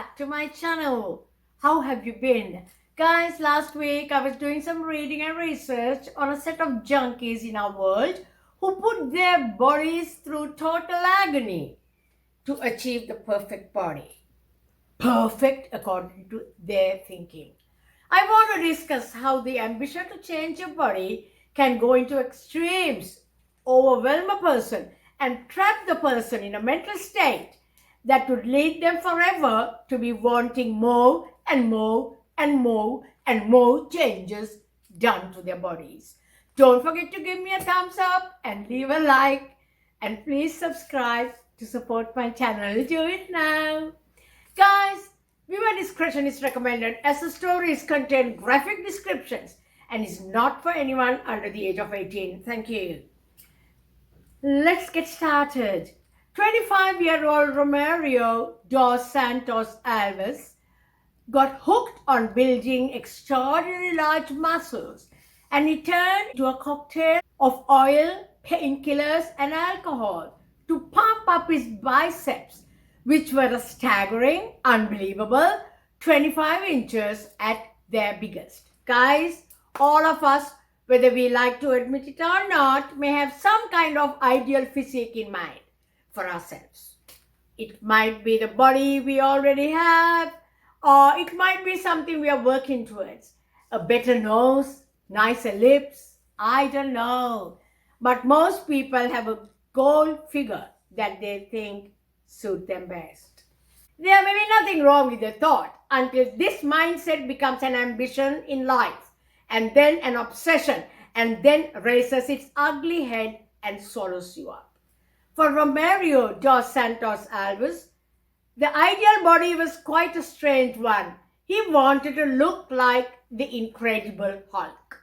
back to my channel. How have you been? Guys, last week I was doing some reading and research on a set of junkies in our world who put their bodies through total agony to achieve the perfect body. Perfect according to their thinking. I want to discuss how the ambition to change your body can go into extremes, overwhelm a person, and trap the person in a mental state that would lead them forever to be wanting more and more and more and more changes done to their bodies. Don't forget to give me a thumbs up and leave a like, and please subscribe to support my channel. Do it now. Guys, viewer discretion is recommended as the stories contain graphic descriptions and is not for anyone under the age of 18. Thank you. Let's get started. 25-year-old Romario dos Santos Alves got hooked on building extraordinarily large muscles, and he turned to a cocktail of oil, painkillers, and alcohol to pump up his biceps, which were a staggering, unbelievable 25 inches at their biggest. Guys, all of us, whether we like to admit it or not, may have some kind of ideal physique in mind for ourselves. It might be the body we already have, or it might be something we are working towards. A better nose, nicer lips, I don't know. But most people have a goal figure that they think suit them best. There may be nothing wrong with the thought until this mindset becomes an ambition in life, and then an obsession, and then raises its ugly head and swallows you up. For Romario dos Santos Alves, the ideal body was quite a strange one. He wanted to look like the Incredible Hulk.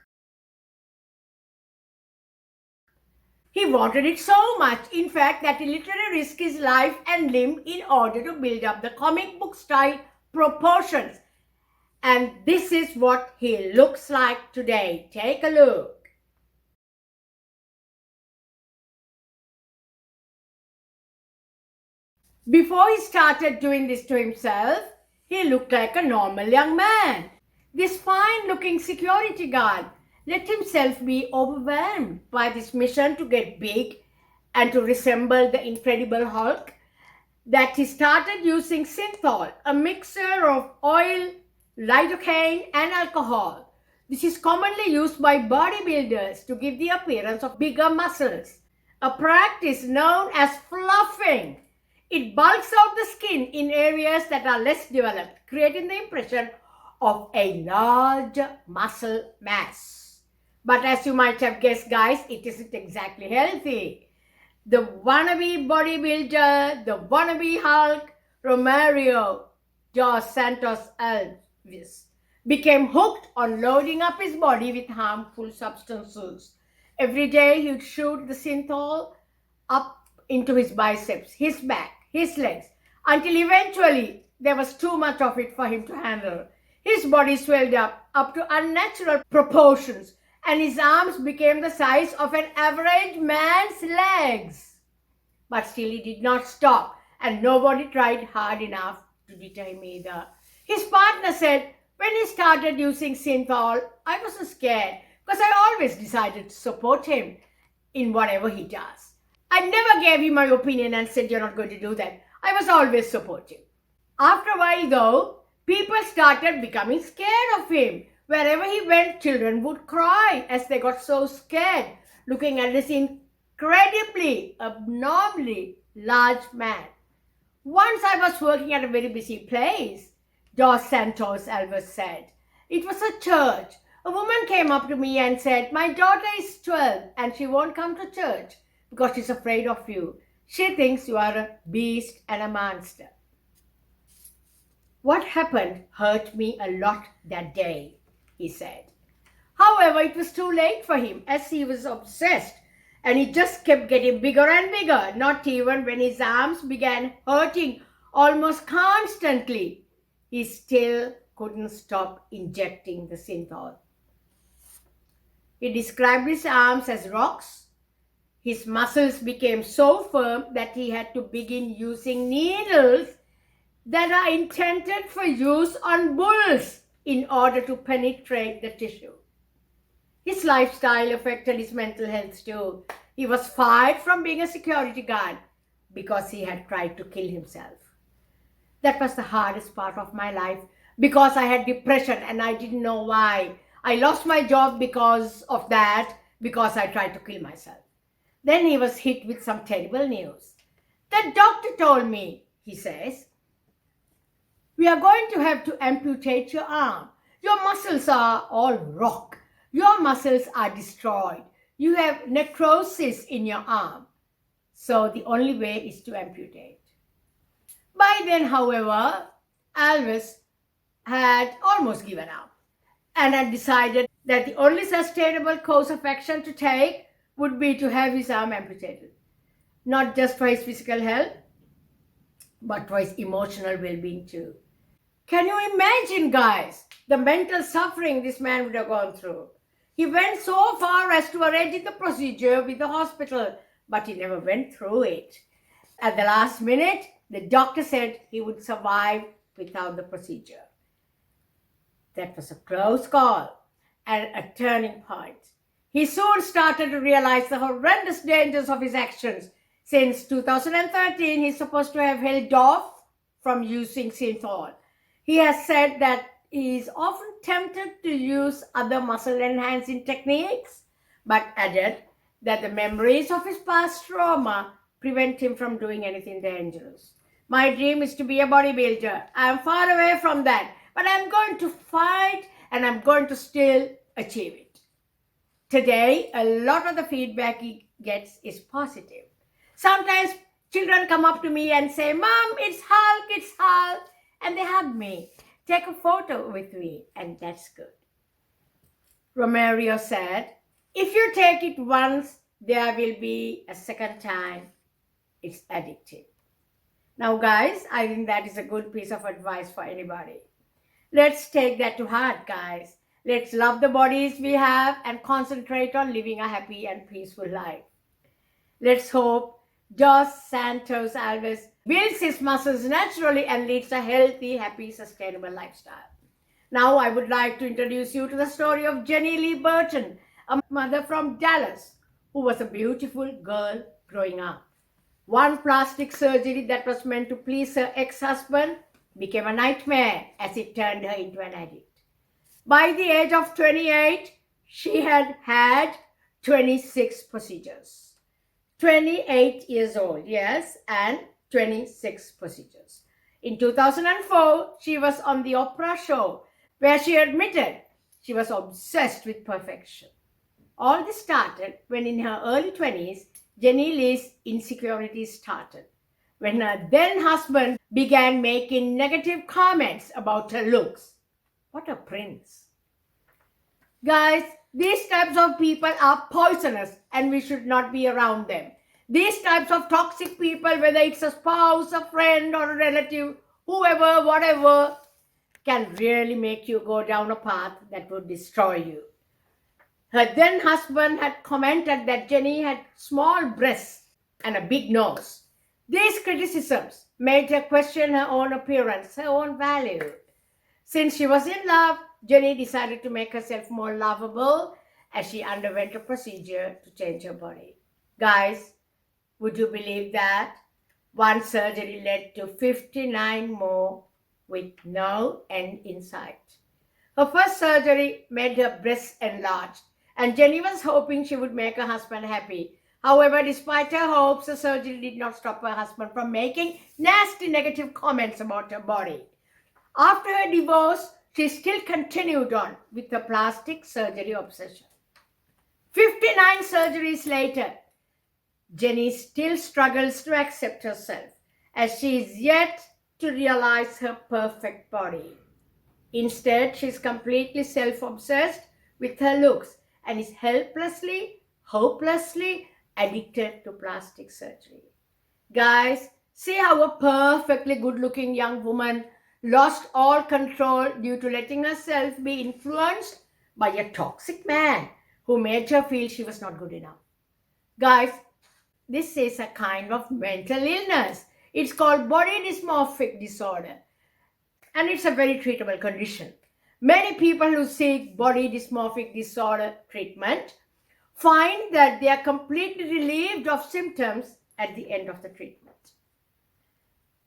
He wanted it so much, in fact, that he literally risked his life and limb in order to build up the comic book style proportions. And this is what he looks like today. Take a look. Before he started doing this to himself, he looked like a normal young man. This fine-looking security guard let himself be overwhelmed by this mission to get big and to resemble the Incredible Hulk that he started using synthol, a mixture of oil, lidocaine, and alcohol. This is commonly used by bodybuilders to give the appearance of bigger muscles, a practice known as fluffing. It bulks out the skin in areas that are less developed, creating the impression of a large muscle mass. But as you might have guessed, guys, it isn't exactly healthy. The wannabe bodybuilder, the wannabe Hulk, Romario dos Santos Alves, became hooked on loading up his body with harmful substances. Every day he would shoot the synthol up into his biceps, his back, his legs, until eventually there was too much of it for him to handle. His body swelled up to unnatural proportions, and his arms became the size of an average man's legs. But still he did not stop, and nobody tried hard enough to deter him either. His partner said, when he started using synthol, I wasn't scared because I always decided to support him in whatever he does. I never gave him my opinion and said, you're not going to do that. I was always supportive. After a while, though, people started becoming scared of him. Wherever he went, children would cry as they got so scared looking at this incredibly, abnormally large man. Once I was working at a very busy place, Dos Santos Alves said. It was a church. A woman came up to me and said, my daughter is 12 and she won't come to church because she's afraid of you. She thinks you are a beast and a monster. What happened hurt me a lot that day, he said. However, it was too late for him as he was obsessed, and he just kept getting bigger and bigger, not even when his arms began hurting almost constantly. He still couldn't stop injecting the synthol. He described his arms as rocks. His muscles became so firm that he had to begin using needles that are intended for use on bulls in order to penetrate the tissue. His lifestyle affected his mental health too. He was fired from being a security guard because he had tried to kill himself. That was the hardest part of my life because I had depression and I didn't know why. I lost my job because of that, because I tried to kill myself. Then he was hit with some terrible news. The doctor told me, he says, we are going to have to amputate your arm. Your muscles are all rock. Your muscles are destroyed. You have necrosis in your arm. So the only way is to amputate. By then, however, Alvis had almost given up and had decided that the only sustainable course of action to take would be to have his arm amputated. Not just for his physical health, but for his emotional well-being too. Can you imagine, guys, the mental suffering this man would have gone through? He went so far as to arrange the procedure with the hospital, but he never went through it. At the last minute, the doctor said he would survive without the procedure. That was a close call and a turning point. He soon started to realize the horrendous dangers of his actions. Since 2013, he's supposed to have held off from using synthol. He has said that he is often tempted to use other muscle-enhancing techniques, but added that the memories of his past trauma prevent him from doing anything dangerous. My dream is to be a bodybuilder. I am far away from that, but I'm going to fight and I'm going to still achieve it. Today, a lot of the feedback he gets is positive. Sometimes children come up to me and say, Mom, it's Hulk, and they hug me, take a photo with me, and that's good. Romario said, if you take it once, there will be a second time. It's addictive. Now, guys, I think that is a good piece of advice for anybody. Let's take that to heart, guys. Let's love the bodies we have and concentrate on living a happy and peaceful life. Let's hope Dos Santos Alves builds his muscles naturally and leads a healthy, happy, sustainable lifestyle. Now, I would like to introduce you to the story of Jenny Lee Burton, a mother from Dallas, who was a beautiful girl growing up. One plastic surgery that was meant to please her ex-husband became a nightmare as it turned her into an addict. By the age of 28, she had had 26 procedures. 28 years old, yes, and 26 procedures. In 2004, she was on the Oprah show where she admitted she was obsessed with perfection. All this started when in her early 20s, Jenny Lee's insecurities started, when her then husband began making negative comments about her looks. What a prince. Guys, these types of people are poisonous and we should not be around them. These types of toxic people, whether it's a spouse, a friend, or a relative, whoever, whatever, can really make you go down a path that would destroy you. Her then husband had commented that Jenny had small breasts and a big nose. These criticisms made her question her own appearance, her own value. Since she was in love, Jenny decided to make herself more lovable as she underwent a procedure to change her body. Guys, would you believe that? One surgery led to 59 more with no end in sight. Her first surgery made her breasts enlarged, and Jenny was hoping she would make her husband happy. However, despite her hopes, the surgery did not stop her husband from making nasty negative comments about her body. After her divorce, she still continued on with her plastic surgery obsession. 59 surgeries later, Jenny still struggles to accept herself as she is yet to realize her perfect body. Instead, she is completely self-obsessed with her looks and is helplessly, hopelessly addicted to plastic surgery. Guys, see how a perfectly good-looking young woman lost all control due to letting herself be influenced by a toxic man who made her feel she was not good enough. Guys, this is a kind of mental illness. It's called body dysmorphic disorder, and it's a very treatable condition. Many people who seek body dysmorphic disorder treatment find that they are completely relieved of symptoms at the end of the treatment.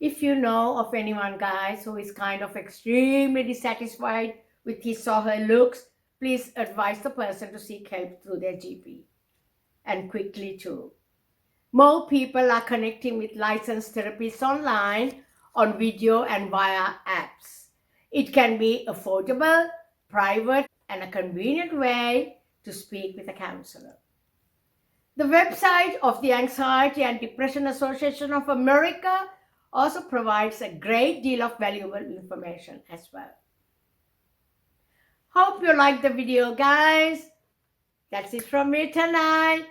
If you know of anyone, guys, who is kind of extremely dissatisfied with his or her looks, please advise the person to seek help through their GP, and quickly too. More people are connecting with licensed therapists online, on video, and via apps. It can be affordable, private, and a convenient way to speak with a counselor. The website of the Anxiety and Depression Association of America also provides a great deal of valuable information as well. Hope you liked the video, guys. That's it from me tonight.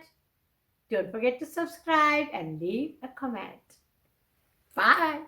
Don't forget to subscribe and leave a comment. Bye.